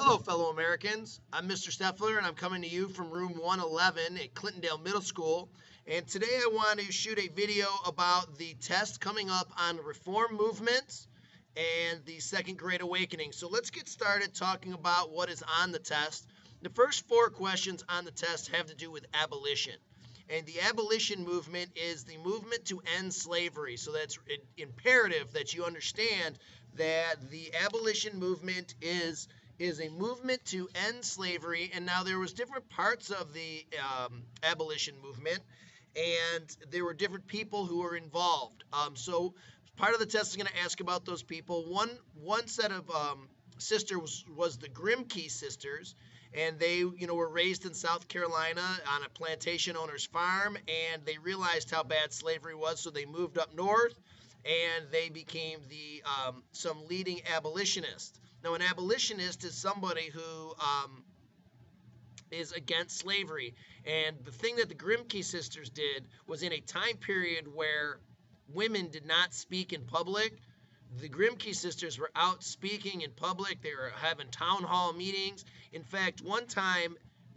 Hello, fellow Americans. I'm Mr. Steffler, and I'm coming to you from room 111 at Clintondale Middle School. And today I want to shoot a video about the test coming up on reform movements and the Second Great Awakening. So let's get started talking about what is on the test. The first four questions on the test have to do with abolition. And the abolition movement is the movement to end slavery. So that's imperative that you understand that the abolition movement is a movement to end slavery. And now there was different parts of the abolition movement, and there were different people who were involved. So part of the test is going to ask about those people. One set of sisters was the Grimke sisters, and they were raised in South Carolina on a plantation owner's farm, and they realized how bad slavery was, so they moved up north, and they became some leading abolitionists. Now, an abolitionist is somebody who is against slavery, and the thing that the Grimke sisters did was, in a time period where women did not speak in public, the Grimke sisters were out speaking in public. They were having town hall meetings. In fact, one time,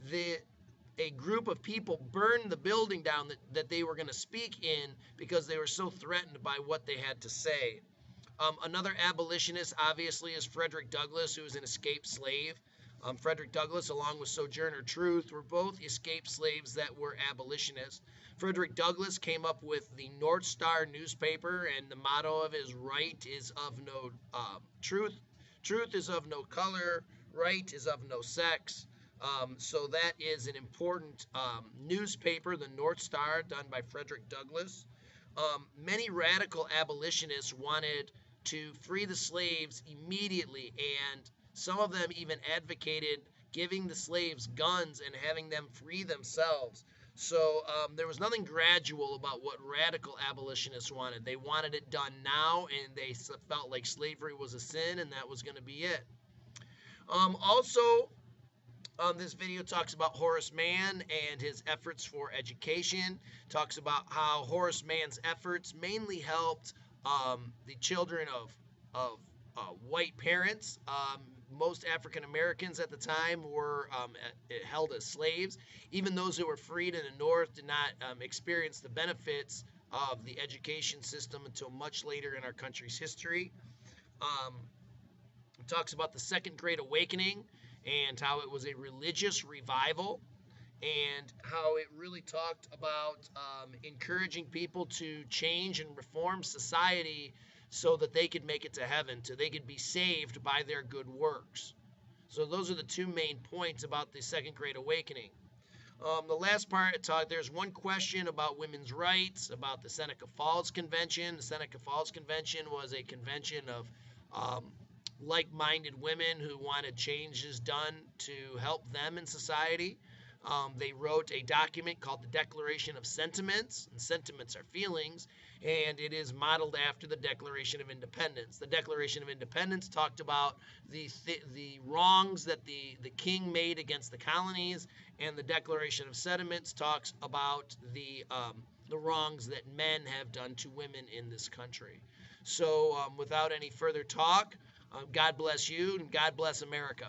a group of people burned the building down that they were going to speak in because they were so threatened by what they had to say. Another abolitionist, obviously, is Frederick Douglass, who was an escaped slave. Frederick Douglass, along with Sojourner Truth, were both escaped slaves that were abolitionists. Frederick Douglass came up with the North Star newspaper, and the motto of his right is of no truth. Truth is of no color. Right is of no sex. So that is an important newspaper, the North Star, done by Frederick Douglass. Many radical abolitionists wanted to free the slaves immediately, and some of them even advocated giving the slaves guns and having them free themselves. So there was nothing gradual about what radical abolitionists wanted. They wanted it done now, and they felt like slavery was a sin, and that was going to be it. This video talks about Horace Mann and his efforts for education. Talks about how Horace Mann's efforts mainly helped the children of white parents. Most African Americans at the time were held as slaves. Even those who were freed in the North did not experience the benefits of the education system until much later in our country's history. It talks about the Second Great Awakening and how it was a religious revival, and how it really talked about encouraging people to change and reform society so that they could make it to heaven, so they could be saved by their good works. So those are the two main points about the Second Great Awakening. The last part, there's one question about women's rights, about the Seneca Falls Convention. The Seneca Falls Convention was a convention of like-minded women who wanted changes done to help them in society. They wrote a document called the Declaration of Sentiments, and sentiments are feelings, and it is modeled after the Declaration of Independence. The Declaration of Independence talked about the wrongs that the king made against the colonies, and the Declaration of Sentiments talks about the wrongs that men have done to women in this country. So without any further talk, God bless you, and God bless America.